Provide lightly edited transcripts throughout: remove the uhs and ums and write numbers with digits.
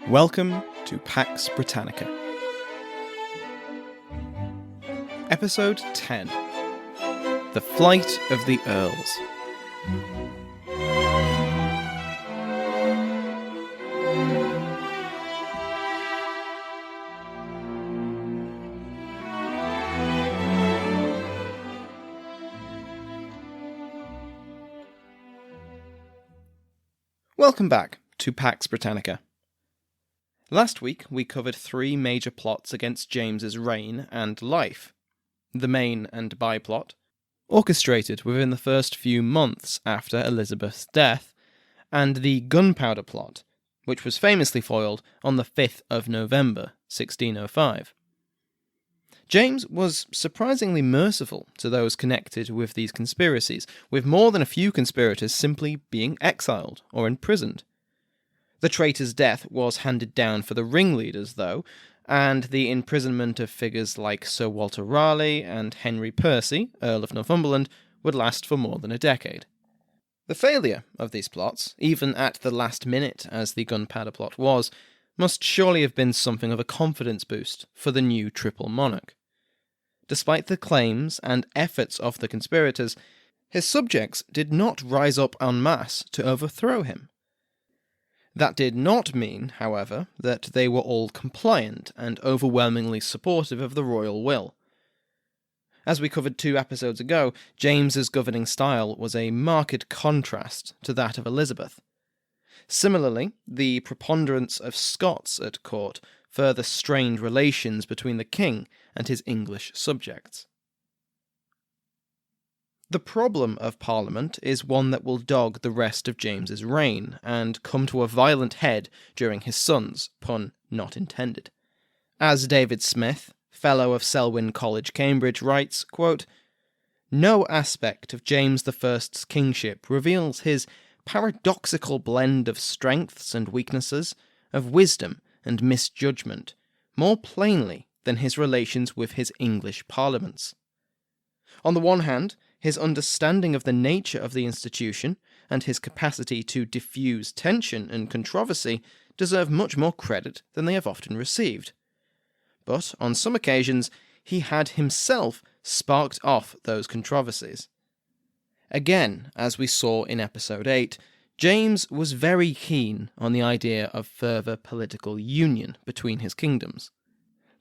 Welcome to Pax Britannica. Episode 10. The Flight of the Earls. Welcome back to Pax Britannica. Last week we covered three major plots against James's reign and life. The main and byplot, orchestrated within the first few months after Elizabeth's death, and the gunpowder plot, which was famously foiled on the 5th of November, 1605. James was surprisingly merciful to those connected with these conspiracies, with more than a few conspirators simply being exiled or imprisoned. The traitor's death was handed down for the ringleaders, though, and the imprisonment of figures like Sir Walter Raleigh and Henry Percy, Earl of Northumberland, would last for more than a decade. The failure of these plots, even at the last minute as the gunpowder plot was, must surely have been something of a confidence boost for the new triple monarch. Despite the claims and efforts of the conspirators, his subjects did not rise up en masse to overthrow him. That did not mean, however, that they were all compliant and overwhelmingly supportive of the royal will. As we covered 2 episodes ago, James's governing style was a marked contrast to that of Elizabeth. Similarly, the preponderance of Scots at court further strained relations between the king and his English subjects. The problem of Parliament is one that will dog the rest of James's reign, and come to a violent head during his son's, pun not intended. As David Smith, Fellow of Selwyn College, Cambridge, writes, quote, "No aspect of James I's kingship reveals his paradoxical blend of strengths and weaknesses, of wisdom and misjudgment, more plainly than his relations with his English parliaments. On the one hand, his understanding of the nature of the institution and his capacity to diffuse tension and controversy deserve much more credit than they have often received. But on some occasions, he had himself sparked off those controversies. Again, as we saw in episode 8, James was very keen on the idea of further political union between his kingdoms.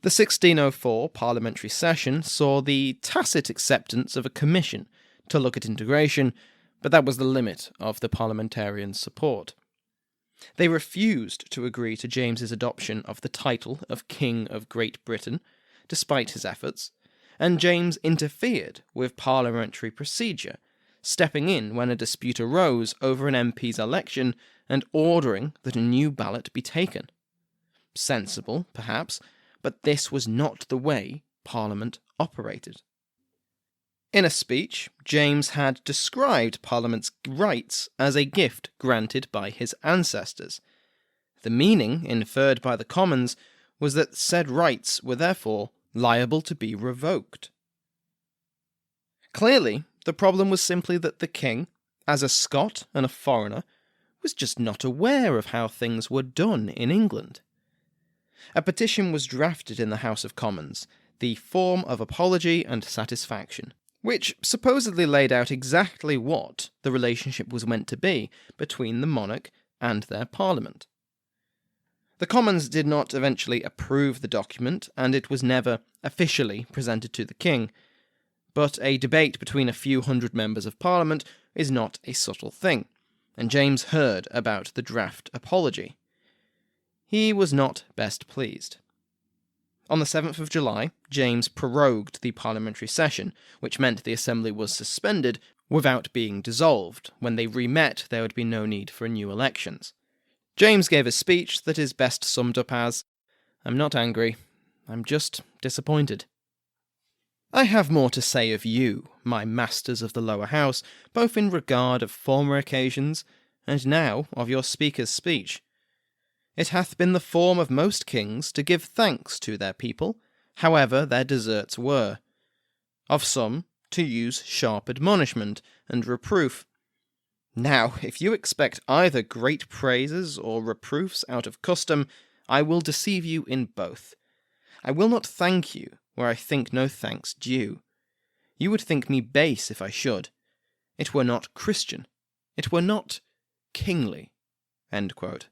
The 1604 parliamentary session saw the tacit acceptance of a commission to look at integration, but that was the limit of the parliamentarians' support. They refused to agree to James's adoption of the title of King of Great Britain, despite his efforts, and James interfered with parliamentary procedure, stepping in when a dispute arose over an MP's election and ordering that a new ballot be taken. Sensible, perhaps, but this was not the way Parliament operated. In a speech, James had described Parliament's rights as a gift granted by his ancestors. The meaning inferred by the Commons was that said rights were therefore liable to be revoked. Clearly, the problem was simply that the king, as a Scot and a foreigner, was just not aware of how things were done in England. A petition was drafted in the House of Commons, the Form of Apology and Satisfaction, which supposedly laid out exactly what the relationship was meant to be between the monarch and their parliament. The Commons did not eventually approve the document, and it was never officially presented to the king, but a debate between a few hundred members of Parliament is not a subtle thing, and James heard about the draft apology. He was not best pleased. On the 7th of July, James prorogued the parliamentary session, which meant the assembly was suspended without being dissolved. When they re-met, there would be no need for new elections. James gave a speech that is best summed up as, "I'm not angry, I'm just disappointed. I have more to say of you, my masters of the lower house, both in regard of former occasions, and now of your speaker's speech. It hath been the form of most kings to give thanks to their people, however their deserts were. Of some, to use sharp admonishment and reproof. Now, if you expect either great praises or reproofs out of custom, I will deceive you in both. I will not thank you where I think no thanks due. You would think me base if I should. It were not Christian. It were not kingly." End quote.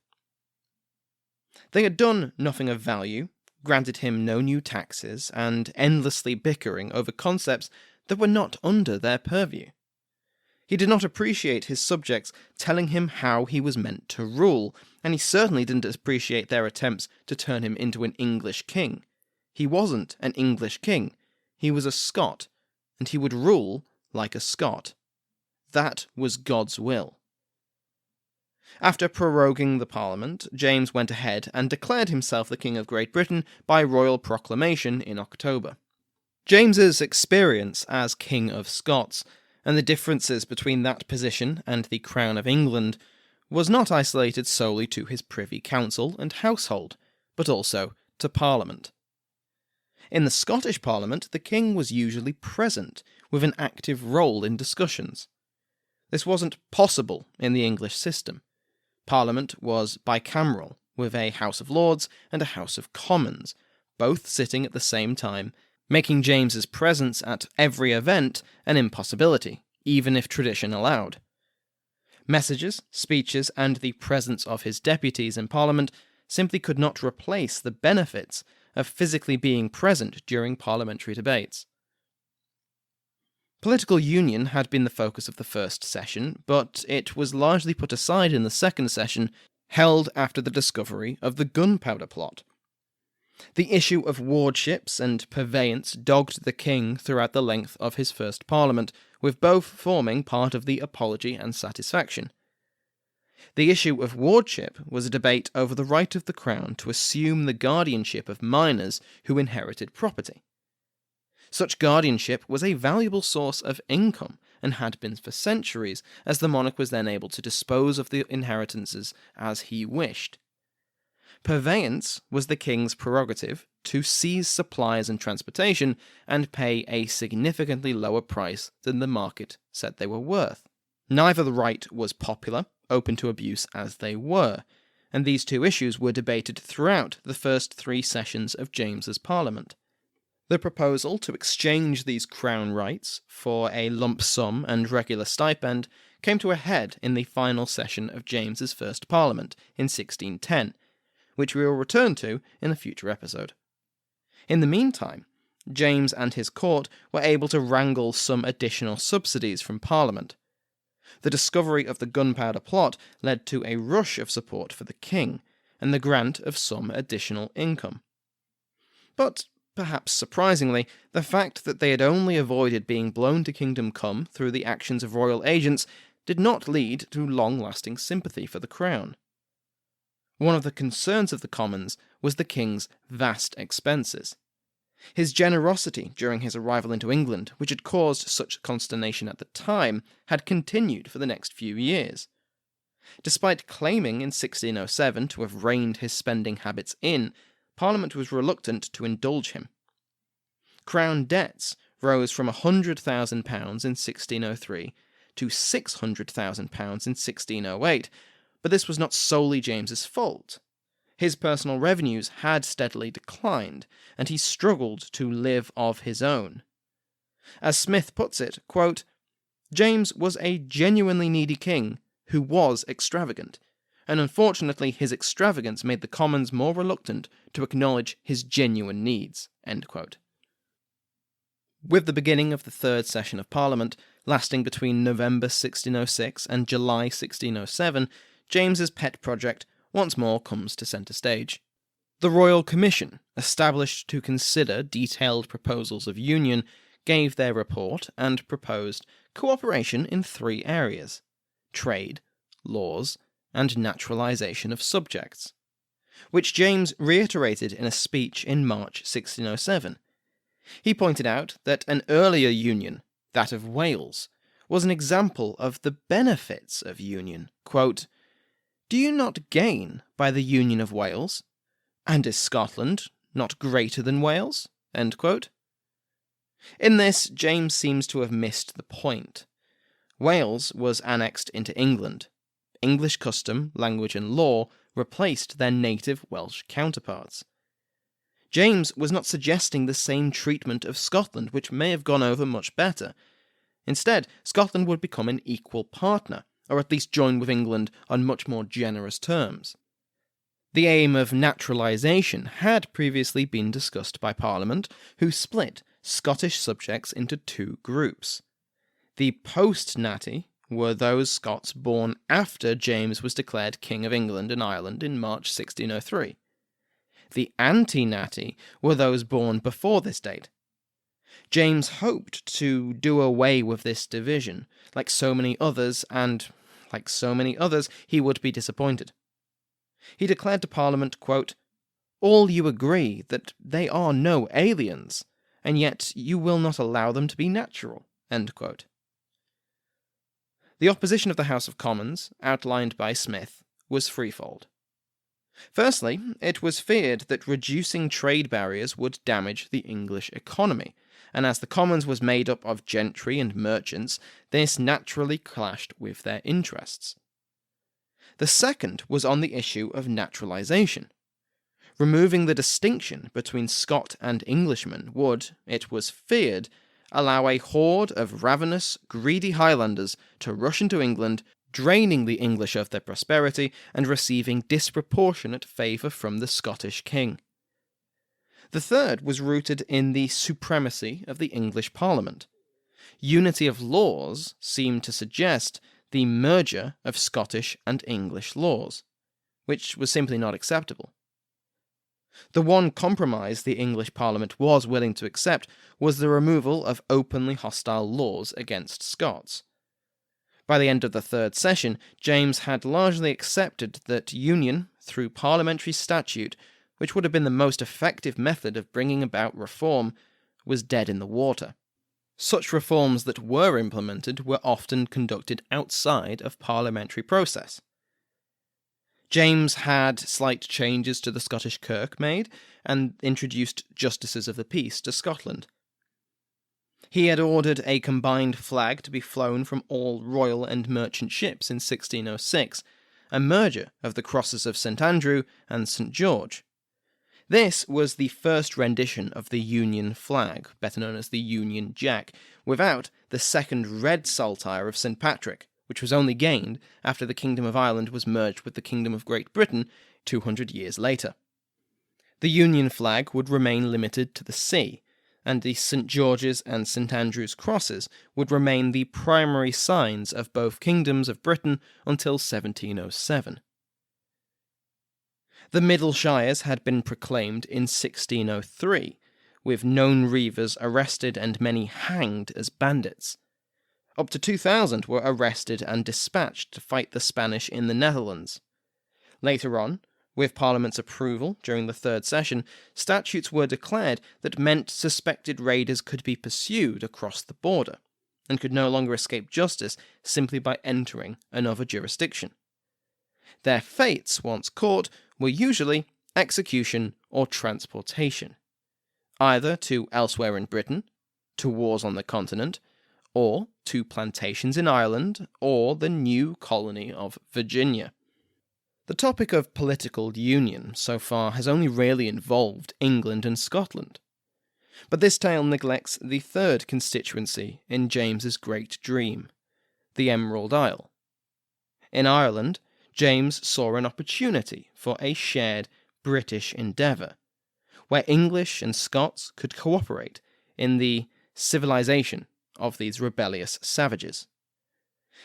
They had done nothing of value, granted him no new taxes, and endlessly bickering over concepts that were not under their purview. He did not appreciate his subjects telling him how he was meant to rule, and he certainly didn't appreciate their attempts to turn him into an English king. He wasn't an English king. He was a Scot, and he would rule like a Scot. That was God's will. After proroguing the Parliament, James went ahead and declared himself the King of Great Britain by royal proclamation in October. James's experience as King of Scots, and the differences between that position and the Crown of England, was not isolated solely to his Privy Council and household, but also to Parliament. In the Scottish Parliament, the king was usually present, with an active role in discussions. This wasn't possible in the English system. Parliament was bicameral, with a House of Lords and a House of Commons, both sitting at the same time, making James's presence at every event an impossibility, even if tradition allowed. Messages, speeches, and the presence of his deputies in Parliament simply could not replace the benefits of physically being present during parliamentary debates. Political union had been the focus of the first session, but it was largely put aside in the second session, held after the discovery of the Gunpowder Plot. The issue of wardships and purveyance dogged the king throughout the length of his first parliament, with both forming part of the apology and satisfaction. The issue of wardship was a debate over the right of the crown to assume the guardianship of minors who inherited property. Such guardianship was a valuable source of income, and had been for centuries, as the monarch was then able to dispose of the inheritances as he wished. Purveyance was the king's prerogative to seize supplies and transportation and pay a significantly lower price than the market said they were worth. Neither the right was popular, open to abuse as they were, and these two issues were debated throughout the first 3 sessions of James's Parliament. The proposal to exchange these crown rights for a lump sum and regular stipend came to a head in the final session of James's first Parliament in 1610, which we will return to in a future episode. In the meantime, James and his court were able to wrangle some additional subsidies from Parliament. The discovery of the Gunpowder Plot led to a rush of support for the king, and the grant of some additional income. But, perhaps surprisingly, the fact that they had only avoided being blown to kingdom come through the actions of royal agents did not lead to long-lasting sympathy for the crown. One of the concerns of the Commons was the king's vast expenses. His generosity during his arrival into England, which had caused such consternation at the time, had continued for the next few years. Despite claiming in 1607 to have reined his spending habits in, Parliament was reluctant to indulge him. Crown debts rose from £100,000 in 1603 to £600,000 in 1608, but this was not solely James's fault. His personal revenues had steadily declined, and he struggled to live of his own. As Smith puts it, quote, "James was a genuinely needy king who was extravagant, and unfortunately his extravagance made the Commons more reluctant to acknowledge his genuine needs." End quote. With the beginning of the third session of Parliament, lasting between November 1606 and July 1607, James's pet project once more comes to centre stage. The Royal Commission, established to consider detailed proposals of union, gave their report and proposed cooperation in 3 areas: trade, laws, and naturalisation of subjects, which James reiterated in a speech in March 1607. He pointed out that an earlier union, that of Wales, was an example of the benefits of union. Quote, "Do you not gain by the union of Wales? And is Scotland not greater than Wales?" End quote. In this, James seems to have missed the point. Wales was annexed into England. English custom, language, and law replaced their native Welsh counterparts. James was not suggesting the same treatment of Scotland, which may have gone over much better. Instead, Scotland would become an equal partner, or at least join with England on much more generous terms. The aim of naturalisation had previously been discussed by Parliament, who split Scottish subjects into two groups. The post-natty were those Scots born after James was declared King of England and Ireland in March 1603. The anti-natty were those born before this date. James hoped to do away with this division, like so many others, and, like so many others, he would be disappointed. He declared to Parliament, quote, "All you agree that they are no aliens, and yet you will not allow them to be natural." End quote. The opposition of the House of Commons, outlined by Smith, was threefold. Firstly, it was feared that reducing trade barriers would damage the English economy, and as the Commons was made up of gentry and merchants, this naturally clashed with their interests. The second was on the issue of naturalisation. Removing the distinction between Scot and Englishman would, it was feared, allow a horde of ravenous, greedy Highlanders to rush into England, draining the English of their prosperity and receiving disproportionate favour from the Scottish king. The third was rooted in the supremacy of the English Parliament. Unity of laws seemed to suggest the merger of Scottish and English laws, which was simply not acceptable. The one compromise the English Parliament was willing to accept was the removal of openly hostile laws against Scots. By the end of the third session, James had largely accepted that union, through parliamentary statute, which would have been the most effective method of bringing about reform, was dead in the water. Such reforms that were implemented were often conducted outside of parliamentary process. James had slight changes to the Scottish Kirk made, and introduced justices of the peace to Scotland. He had ordered a combined flag to be flown from all royal and merchant ships in 1606, a merger of the crosses of St Andrew and St George. This was the first rendition of the Union flag, better known as the Union Jack, without the second red saltire of St Patrick, which was only gained after the Kingdom of Ireland was merged with the Kingdom of Great Britain 200 years later. The Union flag would remain limited to the sea, and the St George's and St Andrew's crosses would remain the primary signs of both kingdoms of Britain until 1707. The Middle Shires had been proclaimed in 1603, with known reivers arrested and many hanged as bandits. Up to 2,000 were arrested and dispatched to fight the Spanish in the Netherlands. Later on, with Parliament's approval during the third session, statutes were declared that meant suspected raiders could be pursued across the border, and could no longer escape justice simply by entering another jurisdiction. Their fates, once caught, were usually execution or transportation, either to elsewhere in Britain, to wars on the continent, or to plantations in Ireland, or the new colony of Virginia. The topic of political union so far has only rarely involved England and Scotland. But this tale neglects the third constituency in James's great dream, the Emerald Isle. In Ireland, James saw an opportunity for a shared British endeavour, where English and Scots could cooperate in the civilization of these rebellious savages.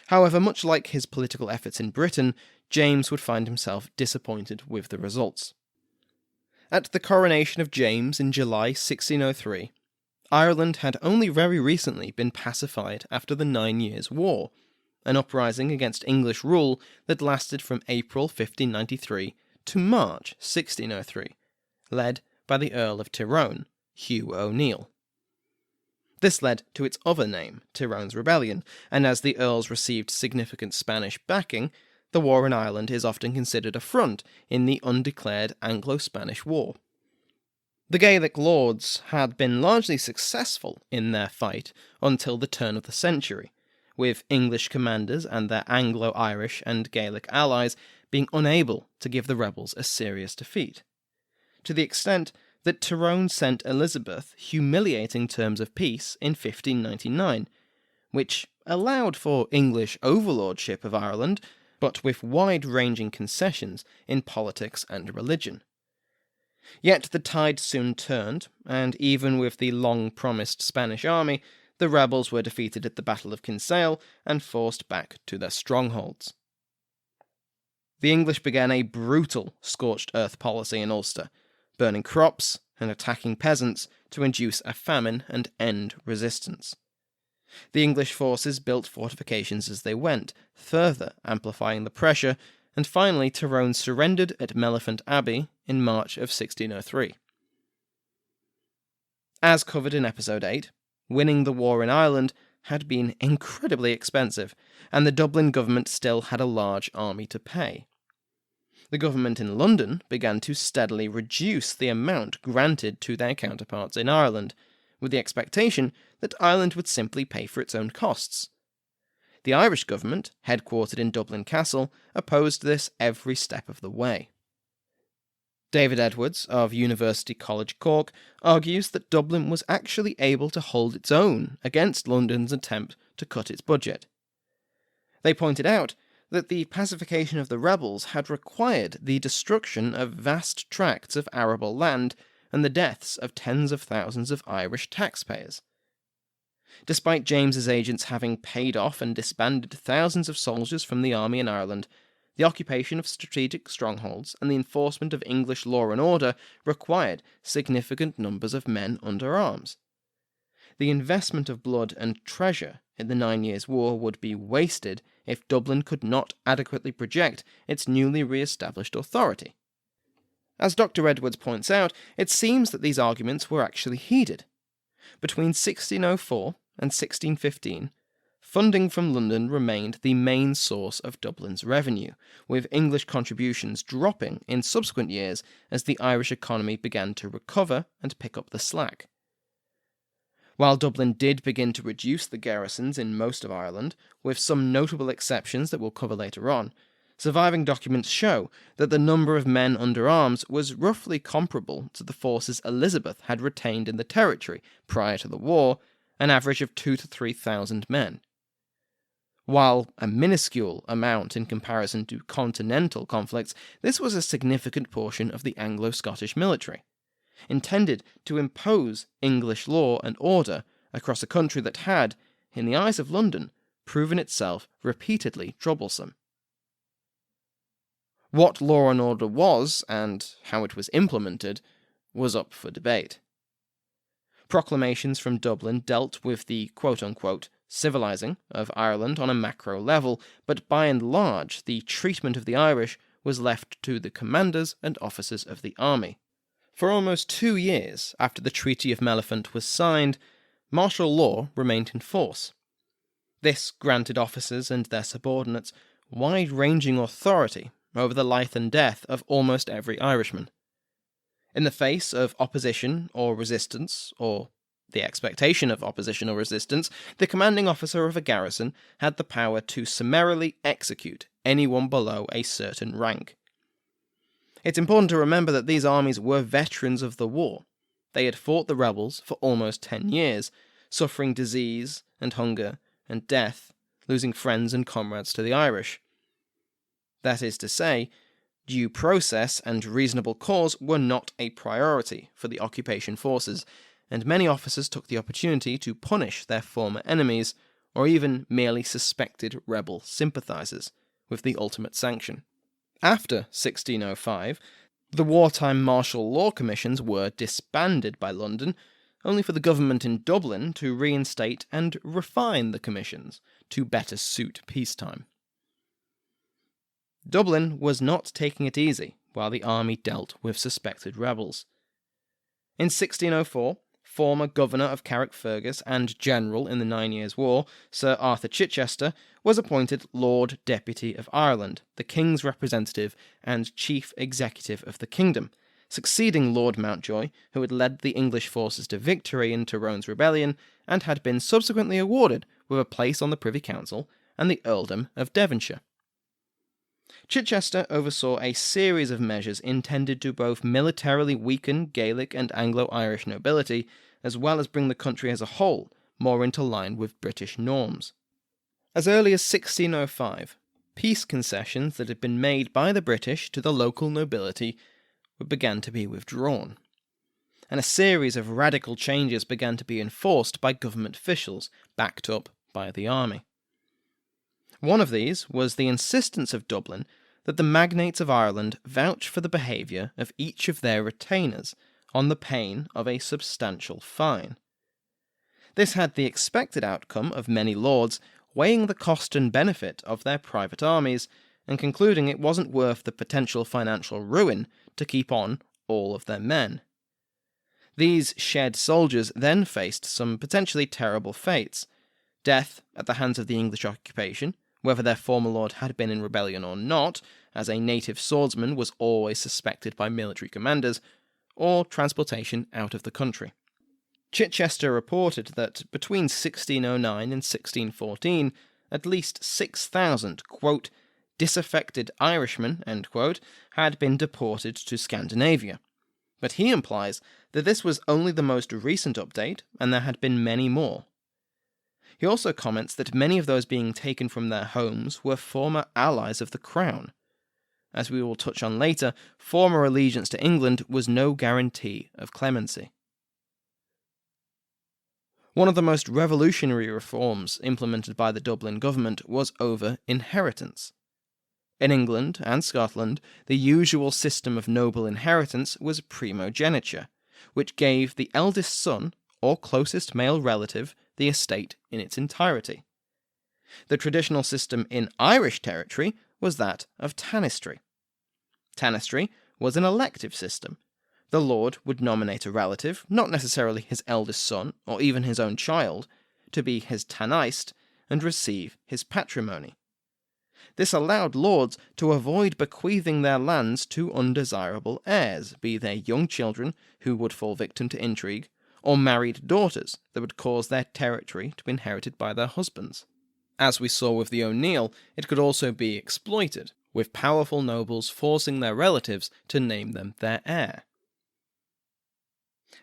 However, much like his political efforts in Britain, James would find himself disappointed with the results. At the coronation of James in July 1603, Ireland had only very recently been pacified after the 9 Years' War, an uprising against English rule that lasted from April 1593 to March 1603, led by the Earl of Tyrone, Hugh O'Neill. This led to its other name, Tyrone's Rebellion, and as the Earls received significant Spanish backing, the war in Ireland is often considered a front in the undeclared Anglo-Spanish War. The Gaelic lords had been largely successful in their fight until the turn of the century, with English commanders and their Anglo-Irish and Gaelic allies being unable to give the rebels a serious defeat, to the extent that Tyrone sent Elizabeth humiliating terms of peace in 1599, which allowed for English overlordship of Ireland, but with wide-ranging concessions in politics and religion. Yet the tide soon turned, and even with the long-promised Spanish army, the rebels were defeated at the Battle of Kinsale and forced back to their strongholds. The English began a brutal scorched earth policy in Ulster, burning crops and attacking peasants to induce a famine and end resistance. The English forces built fortifications as they went, further amplifying the pressure, and finally Tyrone surrendered at Mellifont Abbey in March of 1603. As covered in episode 8, winning the war in Ireland had been incredibly expensive, and the Dublin government still had a large army to pay. The government in London began to steadily reduce the amount granted to their counterparts in Ireland, with the expectation that Ireland would simply pay for its own costs. The Irish government, headquartered in Dublin Castle, opposed this every step of the way. David Edwards of University College Cork argues that Dublin was actually able to hold its own against London's attempt to cut its budget. They pointed out that the pacification of the rebels had required the destruction of vast tracts of arable land and the deaths of tens of thousands of Irish taxpayers. Despite James's agents having paid off and disbanded thousands of soldiers from the army in Ireland, the occupation of strategic strongholds and the enforcement of English law and order required significant numbers of men under arms. The investment of blood and treasure in the 9 Years' War would be wasted if Dublin could not adequately project its newly re-established authority. As Dr. Edwards points out, it seems that these arguments were actually heeded. Between 1604 and 1615, funding from London remained the main source of Dublin's revenue, with English contributions dropping in subsequent years as the Irish economy began to recover and pick up the slack. While Dublin did begin to reduce the garrisons in most of Ireland, with some notable exceptions that we'll cover later on, surviving documents show that the number of men under arms was roughly comparable to the forces Elizabeth had retained in the territory prior to the war, an average of 2,000 to 3,000 men. While a minuscule amount in comparison to continental conflicts, this was a significant portion of the Anglo-Scottish military, intended to impose English law and order across a country that had, in the eyes of London, proven itself repeatedly troublesome. What law and order was, and how it was implemented, was up for debate. Proclamations from Dublin dealt with the quote-unquote civilizing of Ireland on a macro level, but by and large the treatment of the Irish was left to the commanders and officers of the army. For almost 2 years after the Treaty of Mellifont was signed, martial law remained in force. This granted officers and their subordinates wide-ranging authority over the life and death of almost every Irishman. In the face of opposition or resistance, or the expectation of opposition or resistance, the commanding officer of a garrison had the power to summarily execute anyone below a certain rank. It's important to remember that these armies were veterans of the war. They had fought the rebels for almost 10 years, suffering disease and hunger and death, losing friends and comrades to the Irish. That is to say, due process and reasonable cause were not a priority for the occupation forces, and many officers took the opportunity to punish their former enemies, or even merely suspected rebel sympathizers, with the ultimate sanction. After 1605, the wartime martial law commissions were disbanded by London, only for the government in Dublin to reinstate and refine the commissions to better suit peacetime. Dublin was not taking it easy while the army dealt with suspected rebels. In 1604, former governor of Carrickfergus and general in the 9 Years' War, Sir Arthur Chichester, was appointed Lord Deputy of Ireland, the King's representative and chief executive of the kingdom, succeeding Lord Mountjoy, who had led the English forces to victory in Tyrone's rebellion and had been subsequently awarded with a place on the Privy Council and the Earldom of Devonshire. Chichester oversaw a series of measures intended to both militarily weaken Gaelic and Anglo-Irish nobility, as well as bring the country as a whole more into line with British norms. As early as 1605, peace concessions that had been made by the British to the local nobility began to be withdrawn, and a series of radical changes began to be enforced by government officials, backed up by the army. One of these was the insistence of Dublin that the magnates of Ireland vouch for the behaviour of each of their retainers on the pain of a substantial fine. This had the expected outcome of many lords weighing the cost and benefit of their private armies and concluding it wasn't worth the potential financial ruin to keep on all of their men. These shed soldiers then faced some potentially terrible fates: death at the hands of the English occupation, whether their former lord had been in rebellion or not, as a native swordsman was always suspected by military commanders, or transportation out of the country. Chichester reported that between 1609 and 1614, at least 6,000, quote, disaffected Irishmen, end quote, had been deported to Scandinavia. But he implies that this was only the most recent update, and there had been many more. He also comments that many of those being taken from their homes were former allies of the crown. As we will touch on later, former allegiance to England was no guarantee of clemency. One of the most revolutionary reforms implemented by the Dublin government was over inheritance. In England and Scotland, the usual system of noble inheritance was primogeniture, which gave the eldest son, or closest male relative, the estate in its entirety. The traditional system in Irish territory was that of tanistry. Tanistry was an elective system. The lord would nominate a relative, not necessarily his eldest son or even his own child, to be his tanist and receive his patrimony. This allowed lords to avoid bequeathing their lands to undesirable heirs, be they young children who would fall victim to intrigue, or married daughters that would cause their territory to be inherited by their husbands. As we saw with the O'Neill, it could also be exploited, with powerful nobles forcing their relatives to name them their heir.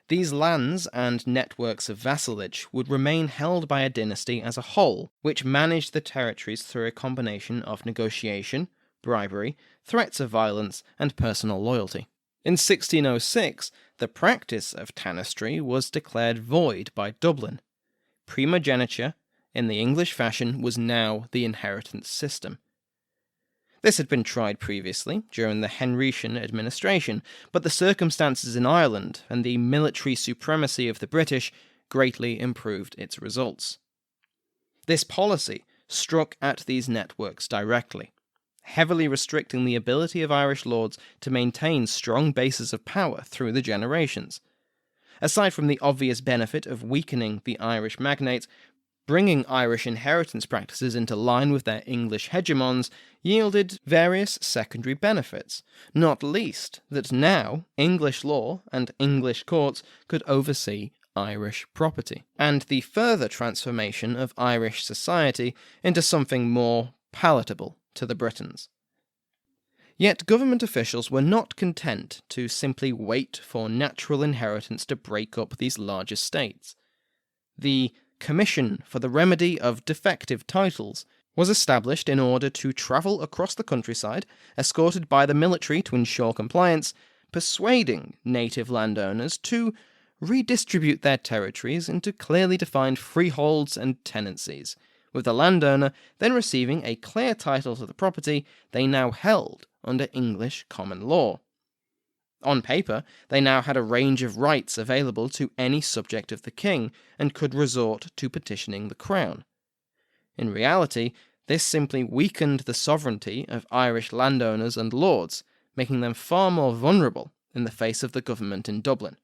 These lands and networks of vassalage would remain held by a dynasty as a whole, which managed the territories through a combination of negotiation, bribery, threats of violence, and personal loyalty. In 1606, the practice of tanistry was declared void by Dublin. Primogeniture, in the English fashion, was now the inheritance system. This had been tried previously, during the Henrician administration, but the circumstances in Ireland and the military supremacy of the British greatly improved its results. This policy struck at these networks directly, heavily restricting the ability of Irish lords to maintain strong bases of power through the generations. Aside from the obvious benefit of weakening the Irish magnates, bringing Irish inheritance practices into line with their English hegemons yielded various secondary benefits, not least that now English law and English courts could oversee Irish property, and the further transformation of Irish society into something more palatable to the Britons. Yet government officials were not content to simply wait for natural inheritance to break up these large estates. The Commission for the Remedy of Defective Titles was established in order to travel across the countryside, escorted by the military to ensure compliance, persuading native landowners to redistribute their territories into clearly defined freeholds and tenancies, with the landowner then receiving a clear title to the property they now held under English common law. On paper, they now had a range of rights available to any subject of the king, and could resort to petitioning the crown. In reality, this simply weakened the sovereignty of Irish landowners and lords, making them far more vulnerable in the face of the government in Dublin.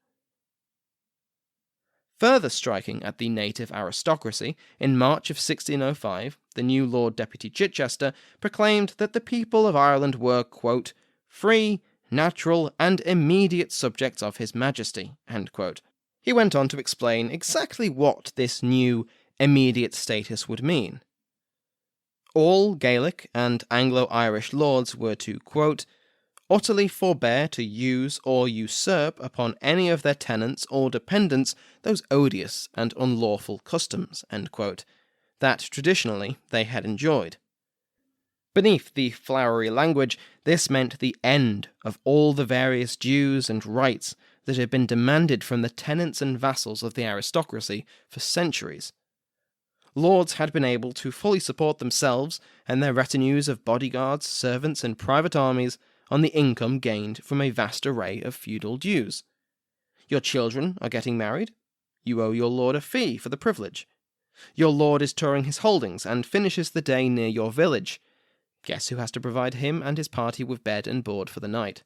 Further striking at the native aristocracy, in March of 1605, the new Lord Deputy Chichester proclaimed that the people of Ireland were, quote, free, natural and immediate subjects of his majesty." End quote. He went on to explain exactly what this new immediate status would mean. All Gaelic and Anglo-Irish lords were to, quote, "utterly forbear to use or usurp upon any of their tenants or dependents those odious and unlawful customs," end quote, that traditionally they had enjoyed. Beneath the flowery language, this meant the end of all the various dues and rights that had been demanded from the tenants and vassals of the aristocracy for centuries. Lords had been able to fully support themselves and their retinues of bodyguards, servants, and private armies on the income gained from a vast array of feudal dues. Your children are getting married? You owe your lord a fee for the privilege. Your lord is touring his holdings and finishes the day near your village. Guess who has to provide him and his party with bed and board for the night?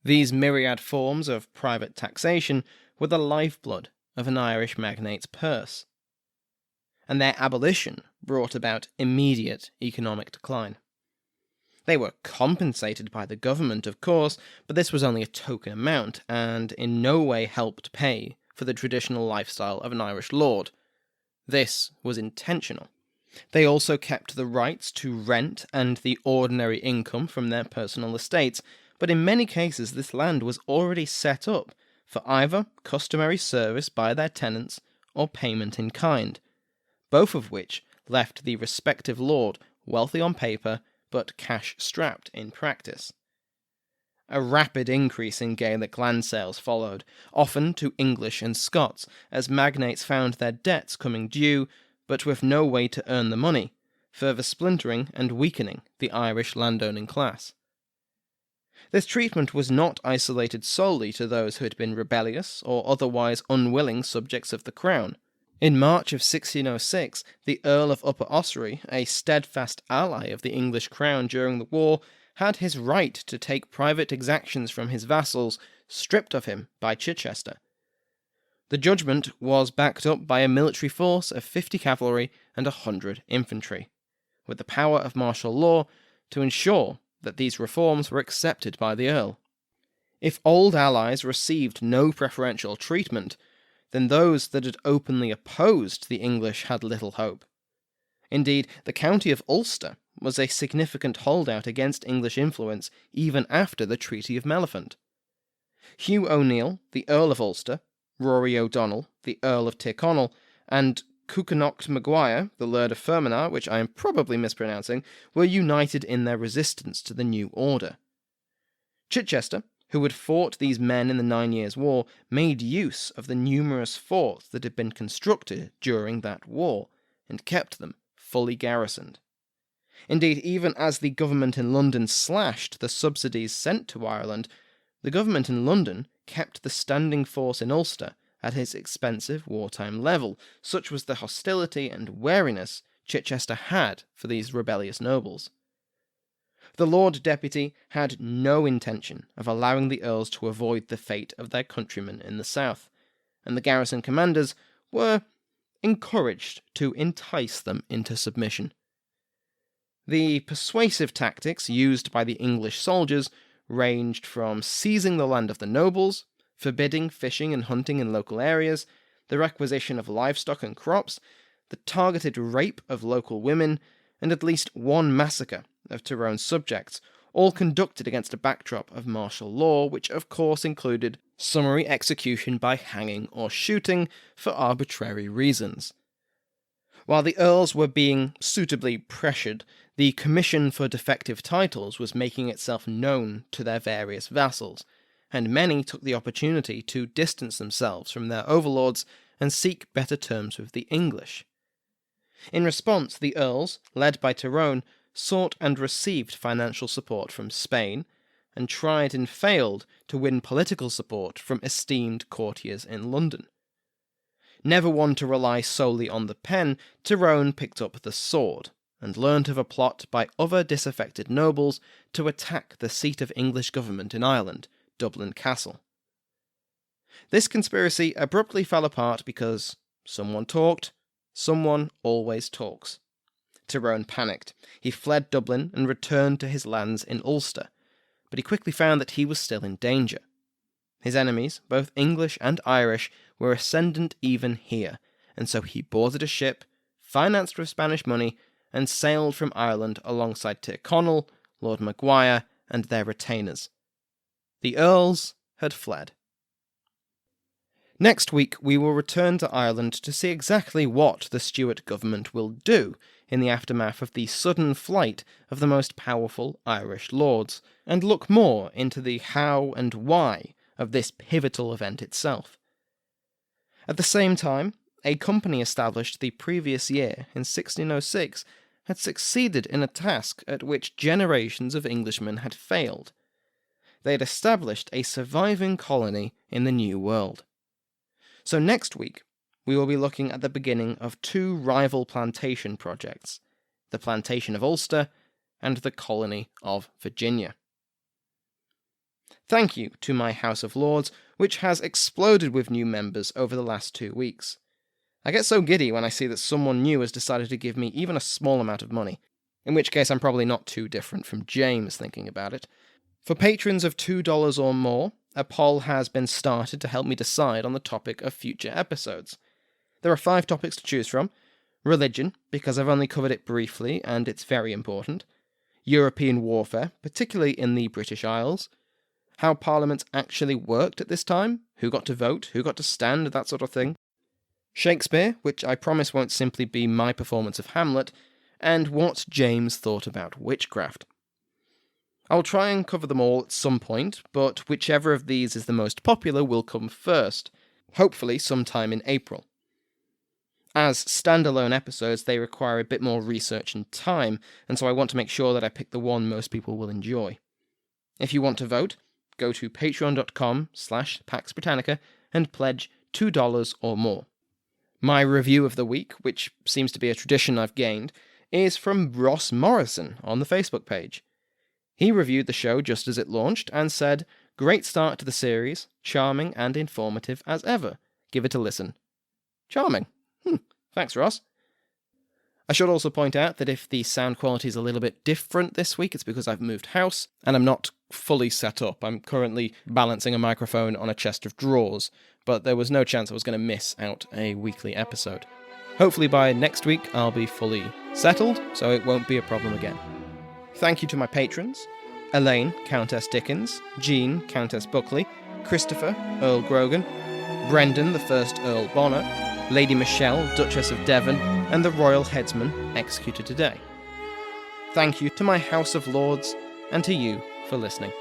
These myriad forms of private taxation were the lifeblood of an Irish magnate's purse, and their abolition brought about immediate economic decline. They were compensated by the government, of course, but this was only a token amount, and in no way helped pay for the traditional lifestyle of an Irish lord. This was intentional. They also kept the rights to rent and the ordinary income from their personal estates, but in many cases this land was already set up for either customary service by their tenants or payment in kind, both of which left the respective lord wealthy on paper but cash-strapped in practice. A rapid increase in Gaelic land sales followed, often to English and Scots, as magnates found their debts coming due, but with no way to earn the money, further splintering and weakening the Irish landowning class. This treatment was not isolated solely to those who had been rebellious or otherwise unwilling subjects of the crown. In March of 1606, the Earl of Upper Ossory, a steadfast ally of the English crown during the war, had his right to take private exactions from his vassals stripped of him by Chichester. The judgment was backed up by a military force of 50 cavalry and 100 infantry, with the power of martial law to ensure that these reforms were accepted by the Earl. If old allies received no preferential treatment, then those that had openly opposed the English had little hope. Indeed, the county of Ulster was a significant holdout against English influence even after the Treaty of Mellifont. Hugh O'Neill, the Earl of Ulster, Rory O'Donnell, the Earl of Tyrconnell, and Cuchanocht Maguire, the Laird of Fermanagh, which I am probably mispronouncing, were united in their resistance to the new order. Chichester, who had fought these men in the 9 Years' War, made use of the numerous forts that had been constructed during that war, and kept them fully garrisoned. Indeed, even as the government in London slashed the subsidies sent to Ireland, the government in London kept the standing force in Ulster at its expensive wartime level. Such was the hostility and wariness Chichester had for these rebellious nobles. The Lord Deputy had no intention of allowing the Earls to avoid the fate of their countrymen in the south, and the garrison commanders were encouraged to entice them into submission. The persuasive tactics used by the English soldiers ranged from seizing the land of the nobles, forbidding fishing and hunting in local areas, the requisition of livestock and crops, the targeted rape of local women, and at least one massacre of Tyrone's subjects, all conducted against a backdrop of martial law, which of course included summary execution by hanging or shooting for arbitrary reasons. While the Earls were being suitably pressured, the Commission for Defective Titles was making itself known to their various vassals, and many took the opportunity to distance themselves from their overlords and seek better terms with the English. In response, the Earls, led by Tyrone, sought and received financial support from Spain, and tried and failed to win political support from esteemed courtiers in London. Never one to rely solely on the pen, Tyrone picked up the sword, and learnt of a plot by other disaffected nobles to attack the seat of English government in Ireland, Dublin Castle. This conspiracy abruptly fell apart because someone talked, someone always talks. Tyrone panicked. He fled Dublin and returned to his lands in Ulster. but he quickly found that he was still in danger. His enemies, both English and Irish, were ascendant even here, and so he boarded a ship, financed with Spanish money, and sailed from Ireland alongside Tyrconnell, Lord Maguire, and their retainers. The Earls had fled. Next week, we will return to Ireland to see exactly what the Stuart government will do in the aftermath of the sudden flight of the most powerful Irish lords, and look more into the how and why of this pivotal event itself. At the same time, a company established the previous year, in 1606, had succeeded in a task at which generations of Englishmen had failed. They had established a surviving colony in the New World. So next week, we will be looking at the beginning of two rival plantation projects, the Plantation of Ulster and the Colony of Virginia. Thank you to my House of Lords, which has exploded with new members over the last 2 weeks. I get so giddy when I see that someone new has decided to give me even a small amount of money, in which case I'm probably not too different from James thinking about it. For patrons of $2 or more, a poll has been started to help me decide on the topic of future episodes. There are 5 topics to choose from. Religion, because I've only covered it briefly and it's very important. European warfare, particularly in the British Isles. How Parliament actually worked at this time, who got to vote, who got to stand, that sort of thing. Shakespeare, which I promise won't simply be my performance of Hamlet, and what James thought about witchcraft. I'll try and cover them all at some point, but whichever of these is the most popular will come first, hopefully sometime in April. As standalone episodes, they require a bit more research and time, and so I want to make sure that I pick the one most people will enjoy. If you want to vote, go to patreon.com/Pax Britannica and pledge $2 or more. My review of the week, which seems to be a tradition I've gained, is from Ross Morrison on the Facebook page. He reviewed the show just as it launched and said, "Great start to the series, charming and informative as ever. Give it a listen." Charming. Thanks, Ross. I should also point out that if the sound quality is a little bit different this week, it's because I've moved house and I'm not fully set up. I'm currently balancing a microphone on a chest of drawers, but there was no chance I was going to miss out a weekly episode. Hopefully by next week I'll be fully settled, so it won't be a problem again. Thank you to my patrons: Elaine, Countess Dickens, Jean, Countess Buckley, Christopher, Earl Grogan, Brendan, the First Earl Bonner, Lady Michelle, Duchess of Devon, and the Royal Headsman executed today. Thank you to my House of Lords, and to you for listening.